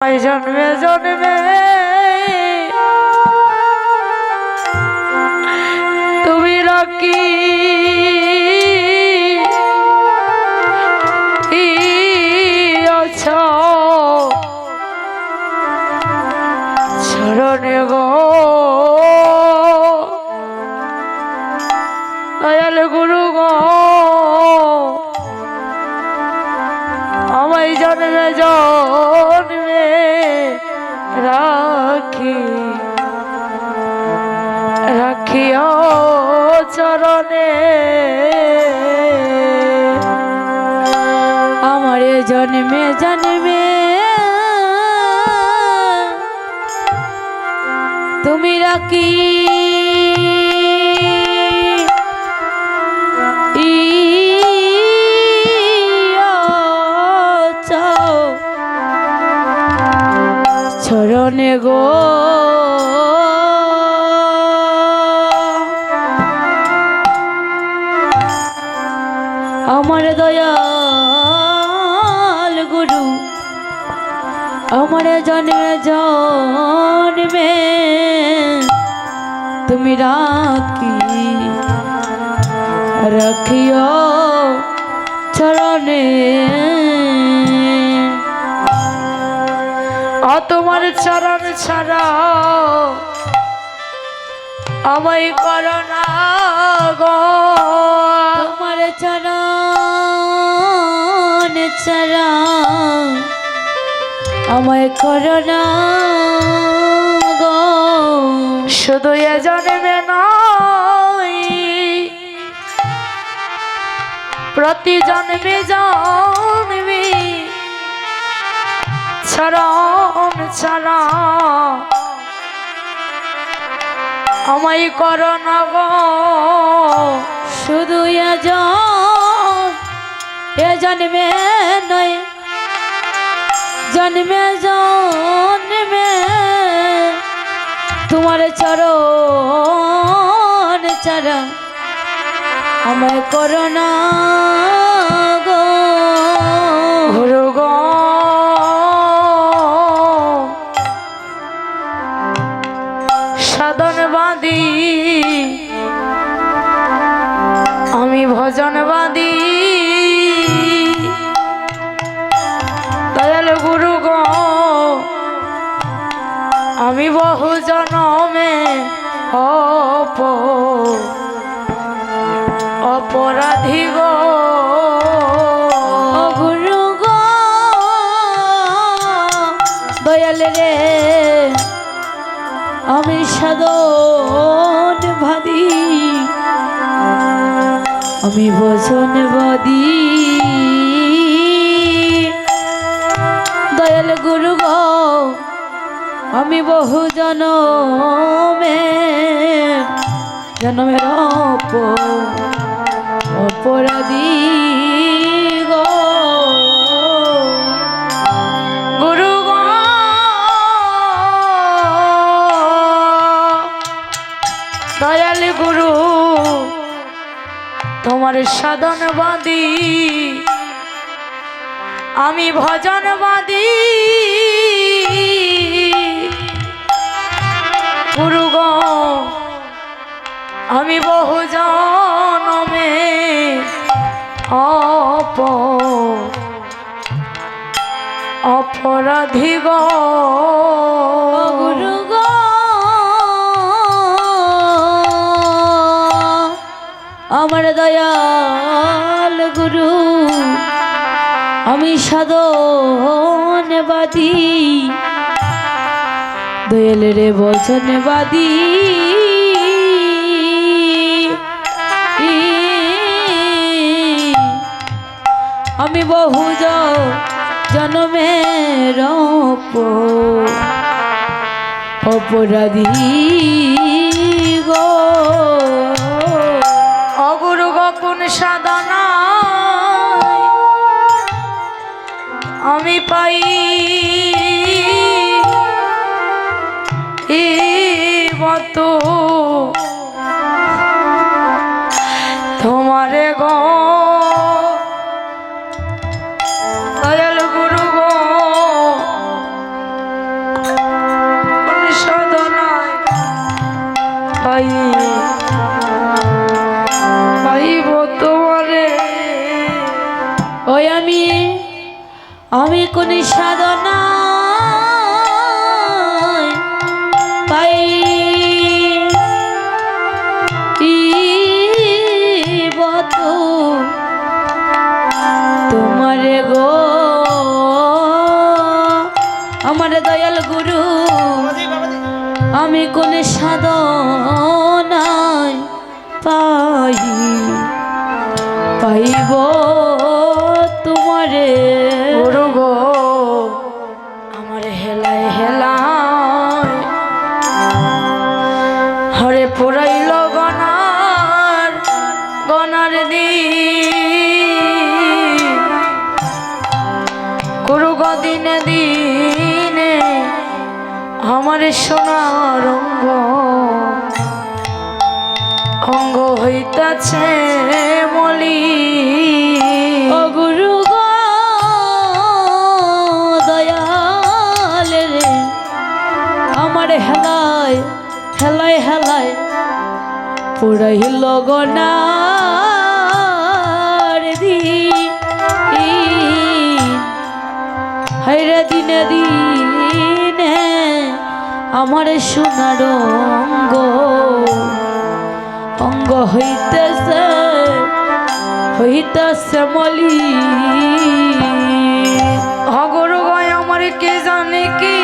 জন্মে জন্মে তুমি রাখি চরণে গো দয়াল গুরু গো আমায় জন্মে জন্মে রাখিও চরণে আমার জন্মে জন্মে তুমি রাখি চরণে গো আমার দয়াল গুরু আমার জন্মে জন্মে তুমি রাখিও চরণে তোমার চরণ ছাড়া আমায় করো না গো তোমার চরণ ছাড়া আমায় করো না গো শুধু এ জন্মে নয় প্রতি জন্মে জন্মে চরণ ছাড়া আমায় করো না গো শুধু এ জন্মে নয় জন্মে জন্মে তোমার চরণ ছাড়া আমায় করো না গো গুরু গো সাধনবাদী আমি ভজনবাদী দয়াল গুরু গো আমি বহু জনমে অপরাধী গো গুরু গো দয়াল রে আমি সাধনবাদী আমি ভজনবাদী দয়াল গুরু গো আমি বহু জনমের অপরাধী গো গুরু গো দয়াল গুরু তোমার সাধনবাদী আমি ভজনবাদী গুরু গো আমি বহু জনমে অপরাধী গো গুরু গো আমার দয়াল গুরু আমি সাধনবাদী দয়াল রে ভজনবাদী আমি বহু জনমের অপরাধী গো অগুরু গো কোন সাধনা আমি পাই মত তোমারে গো দয়াল গুরু গো কোন সাধনায় পাইব তোমারে। ওই আমি কোন সাধনায় পাইব তোমারে গো আমার দয়াল গুরু। আমি কোন সাধনায় পাইব তোমারে গুরু গো। আমার হেলায় হেলায় হরে পুরাইল গনার গুরু গো দিনে দিনে আমার সোনার অঙ্গ হইতাছে মলি। ও গুরু গো দয়াল রে আমার হেলায় হেলায় হেলায় পুরাইল গনার হাইরে দিনে দিনে আমার সোনার অঙ্গ হইতেছে মলি। হগরু গয় আমার কে জানে কি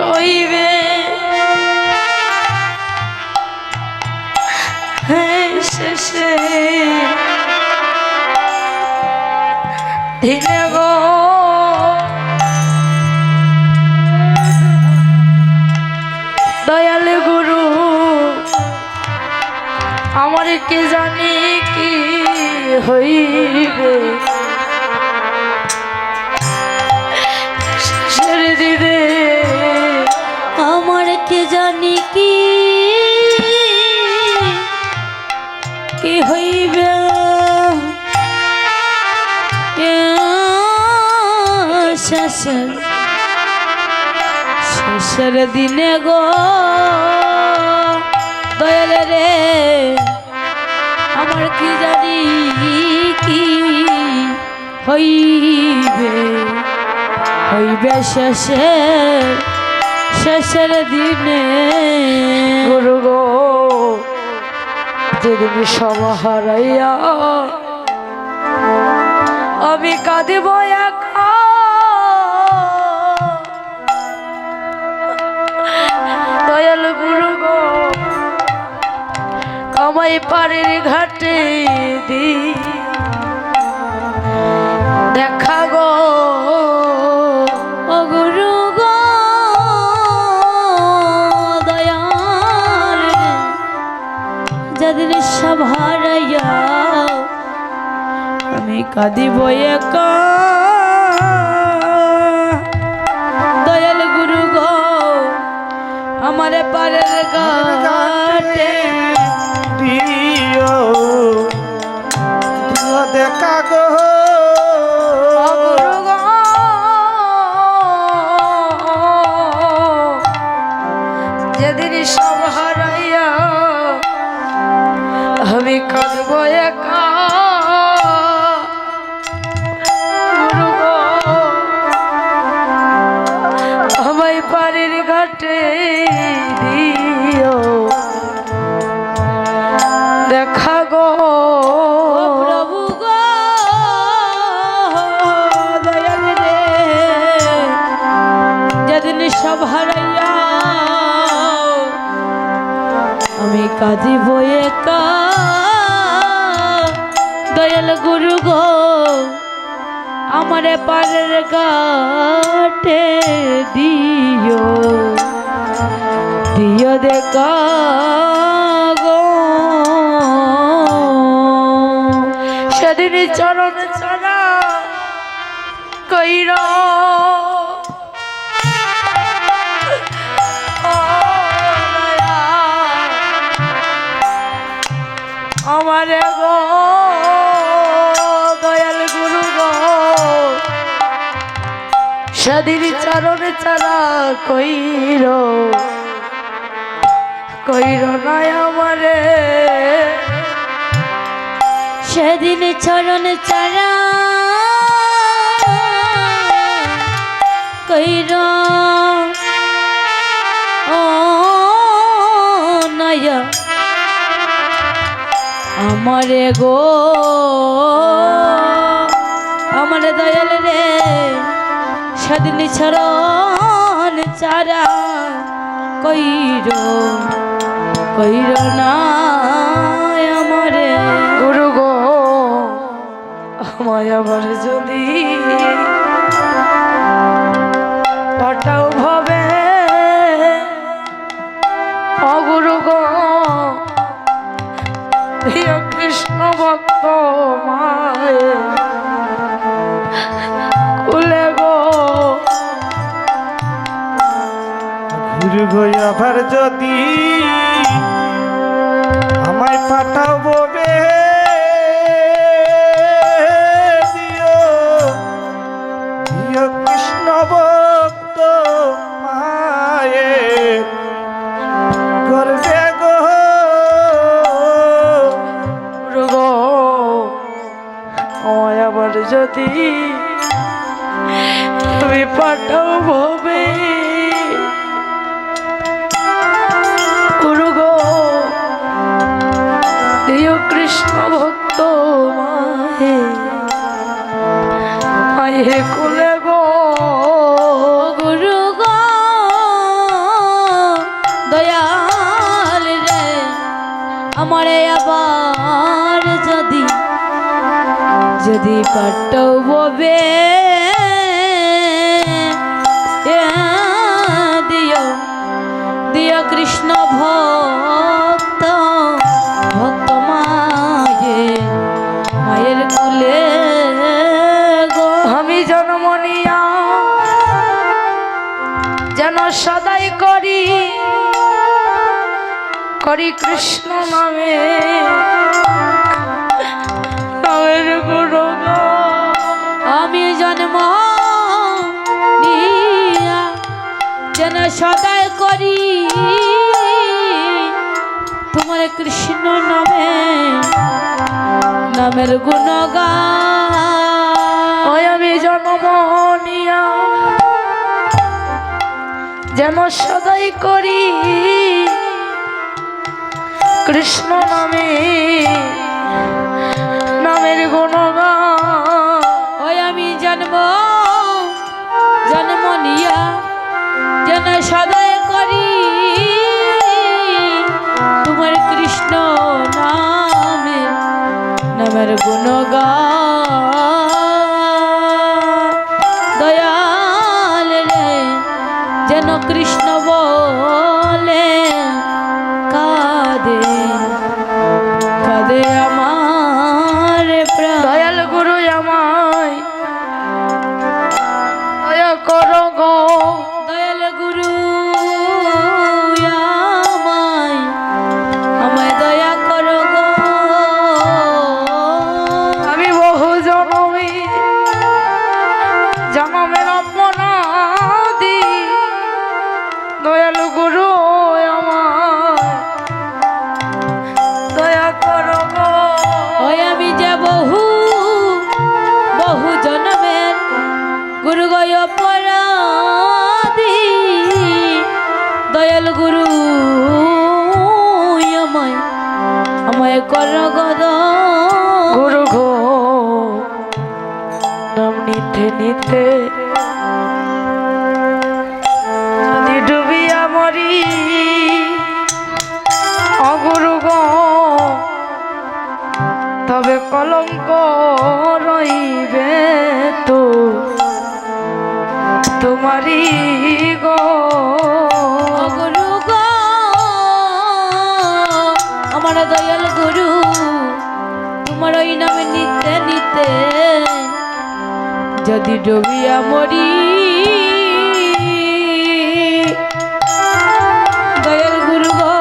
হইবে শেষে দিনে গো। দয়াল গুরু আমার কে জানি কি হইবে শেষের দিনে। আমার কে জানি কি হইবে শেষের দিনে গো। দয়াল রে আমার কি জানি কি হইবে শেষের দিনে গুরু গো। যেদিন সব হারাইয়া আমি কাঁদিব একা, দয়াল গুরু গো আমায় পারের ঘাটে দেখা গো। ও গুরু গো দয়াল যেদিন সব হারাইয়া আমি কাঁদিব একা, দয়াল গুরু গো আমার পারের ঘাটে দেখা গো। গুরু গো যেদিন সব হারাইয়া আমি কাঁদব একা, গুরু গো আমায় পারের ঘাটে দিও দেখা গো। প্রভু গো দয়াল রে যেদিন সব হারাইয়া আমি কাঁদিব একা, দয়াল গুরু গো আমারে পারের ঘাটে দিও দেখা গো। সেদিন চরণ ছাড়া কইর আমারে গো দয়াল গুরু গো সেদিন চরণ ছাড়া কইর কইর নাই আমারে সেদিন চরণ ছাড়া কইর ও নয়া আমারে গো আমারে দয়াল রে সেদিন চরণ ছাড়া কইর কইর না আমারে গুরু গো আমায় আবার যদি পাঠাও ভাবে অগুরু গো প্রিয় কৃষ্ণ ভক্ত মায়ে কুলে গো গুরু গো আবার যদি আমায় পাঠাও ববে দিও দিও কৃষ্ণ ভক্ত মায়ে করবে গো গুরু গো আমায় আবার যদি তুমি পাঠাও ভাবে গুরু গো প্রিয় কৃষ্ণ ভক্ত মায়ে মায়ে কুলে গো গুরু গো দয়াল রে আমারে আবার যদি যদি পাঠাও ববে দিও দিও কৃষ্ণ ভক্ত ভক্ত মায়ে মায়ের কুলে গো আমি জন্ম নিয়া যেন সদাই করি করি কৃষ্ণ নামে নামের গুণগান। আমি জন্ম নিয়া যেন সদাই করি তোমার কৃষ্ণ নামে নামের গুণগান। ওই আমি জন্ম নিয়া যেন সদাই করি কৃষ্ণ নামে নামের গুণগান। ওই আমি জন্ম জন্ম নিয়া যেন সদাই করি তোমার কৃষ্ণ নামে নামের গুণগান। দয়াল রে যেন কৃষ্ণ বলে কাঁদে কাঁদে আমার প্রাণ। দয়াল গুরু আমায় দয়া করো গো দয়াল গুরু আমায় আমায় দয়া করো গো। আমি বহু জনমী জনমের অপরাধী দয়াল গুরু আমায় দয়া করো গো। ওই আমি যে বহু বহু জন্মের গুরু গয় অপরাধী দয়াল গুরু আমায় আমায় করো গো দয়াল। গুরু গো নাম নিতে নিতে যদি ডুবিয়া মরি অগুরু গো তবে কলঙ্ক রইবে তো তোমারি গো। গুরু গো আমার দয়াল গুরু তোমার ওই নামে নিতে নিতে যদি ডুবিয়া মরি দয়াল গুরু গো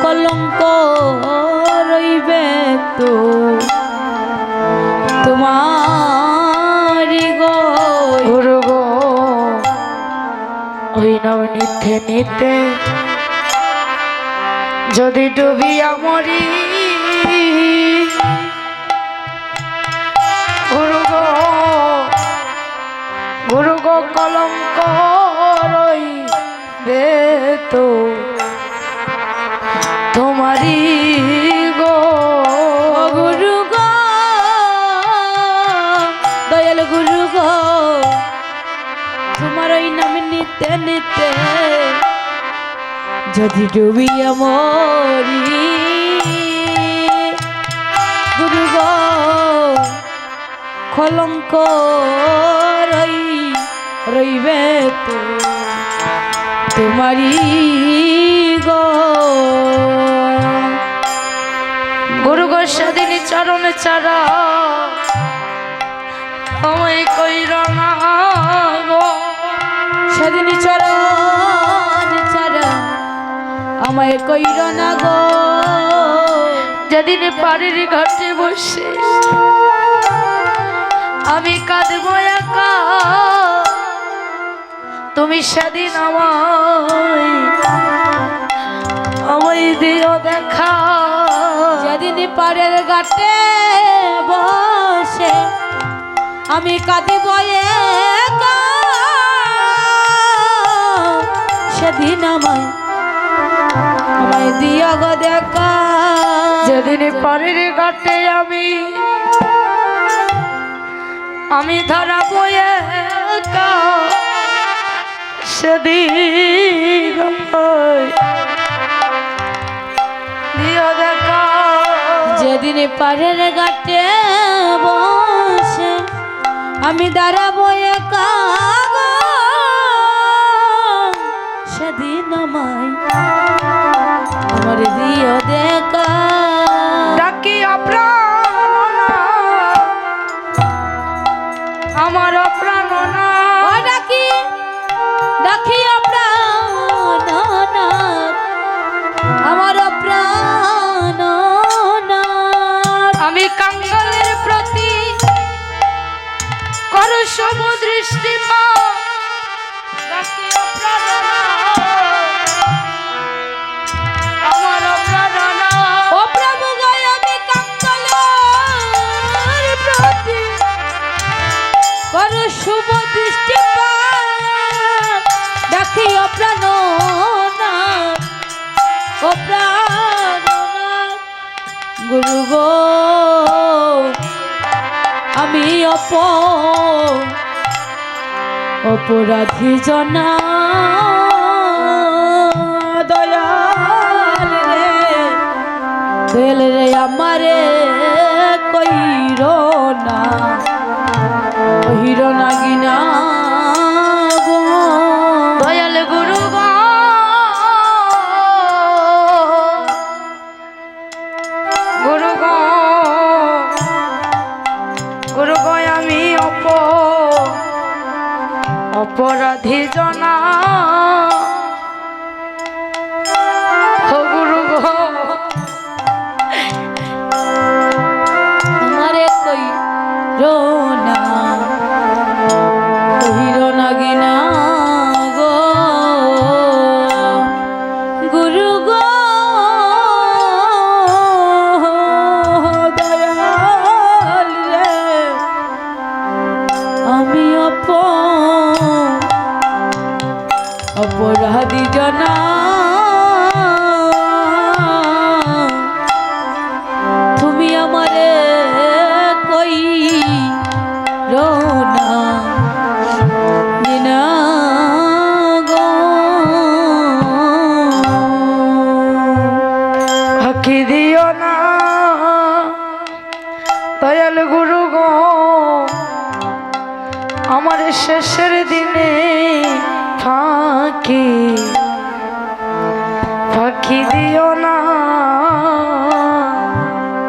কলঙ্ক রইবে তো তোমারি গো। নাম নিতে নিতে যদি ডুবিয়া মরি গুরু গো কলঙ্ক রইবে তো তোমারি গো গুরু গো দয়াল গুরু গো তোমার ওই নাম নিতে নিতে যদি ডুবিয়া মরি গুরু গো কলঙ্ক রইবে তো তোমারি গো গুরু গো সেদিন চরণ ছাড়া আমায় কইর না গো সেদিন চরণ ছাড়া আমায় কইর না গো যেদিন বাড়ির ঘাটে বসে আমি কাঁদবো একা তুমি সেদিন আমায় দিও দেখা যেদিন পাড়ের ঘাটে বসে আমি কাঁদিব একা সেদিন আমায় দিও গো দেখা যেদিন পাড়ির ঘাটে আমি ধরাবো একা সেদিন দিও দেখা যেদিন পাড়ের ঘাটে বসে আমি দাঁড়াবো একা গো, সেদিন আমার দিও দেখা ডাকি আমার প্রাণ না ও ডাকি ডাকি প্রাণ আমার প্রাণ আমি কাঙ্গালের প্রতি করো সমদৃষ্টি ডাকি আমার প্রাণ ও প্রভু গায় আমি কাঙ্গালের প্রতি করো শুভ দৃষ্টি ডাকি প্রাণ ও প্রাণ গুরু গো আমি অপরাধী জনা দয়াল রে আমারে কইর না গিনা গো দয়াল গুরু গো আমি অপরাধী জনা গুরু গো আমারে কইর না গিনা গো গুরু গো দয়াল রে আমি অপরাধী জনা তুমি আমারে কইর না গিনা গো ফাঁকি দিও না দয়াল গুরু গো আমার শেষের দিনে ফাঁকি দিও না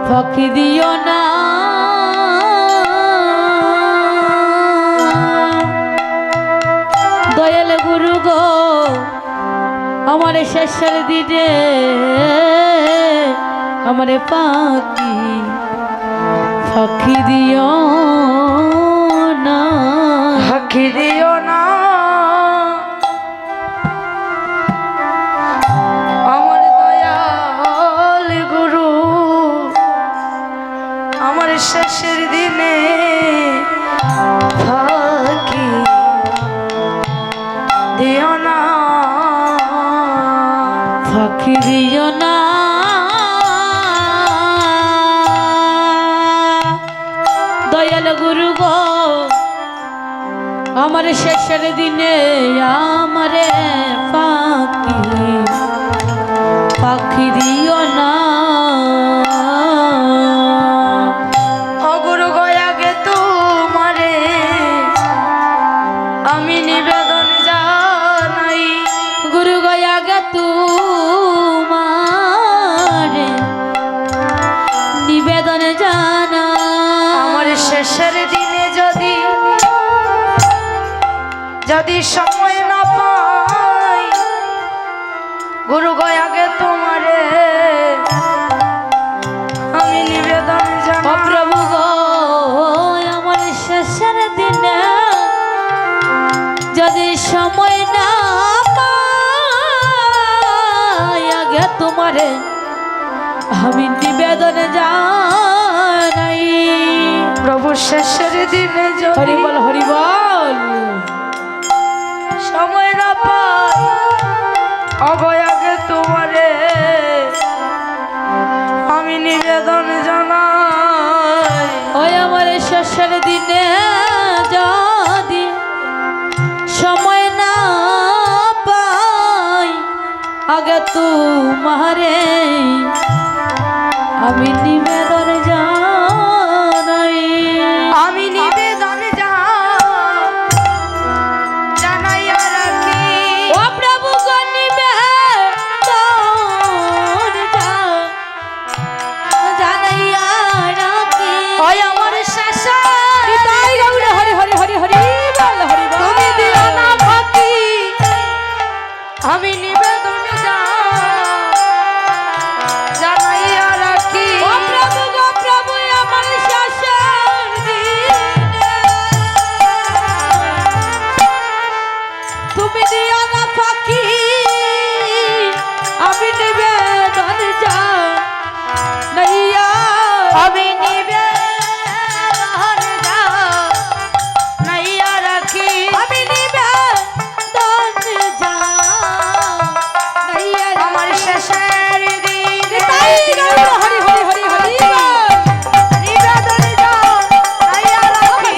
ফাঁকি দিও না দয়াল গুরু গো আমার শেষের দিনে আমার ফাঁকি দিও না ফাঁকি দিও না পাখি দিও না দয়াল গুরু গো আমার শেষের দিনে আমারে পাখি দিও না ও গুরু গয়াগে তোমারে আমি নিবেদন জানাই। গুরু গয়া গে তোমারে নিবেদন জানা আমার শেষের দিনে যদি সময় না পাই গুরু গয়াগে তোমারে আমি নিবেদন ও জানাই। প্রভু গো আমার শেষের দিনে যদি সময় না পাই আগে তোমারে আমি নিবেদন জানাই। প্রভু শেষের দিনে যদি হরি বল সময় না পাই অগয়াগে তোমারে আমি নিবেদন জানাই। ওই আমার শেষের দিনে যদি সময় না পাই আগে তোমারে আমি নিবেদন জানাই। আমি নিবেদন জানাইয়া রাখি। ও প্রভু গো নিবেদন জানাইয়া রাখি। ওই আমার শেষে তাই গৌর হরি হরি হরি হরি বল হরি বল। তুমি দিও না ফাঁকি আমি নিবেদন জানাইয়া রাখি। ও প্রভু গো প্রভু আমার শেষের দিনে তুমি দিও না ফাঁকি আমি নিবেদন জানাইয়া আমি নিবেদন জানাইয়া রাখি। আমি নিবেদন জানাইয়া আমার শেষের দিন তাই গৌর হরি হরি হরি হরি বল। নিবেদন জানাইয়া রাখি।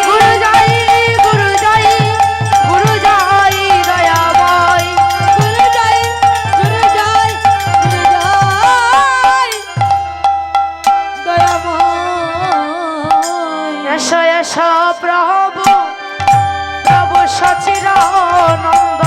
গুরু জয় গুরু জয় গুরু জয় দয়াময়। এসো এসো প্রভু প্রভু সচিরানন্দ।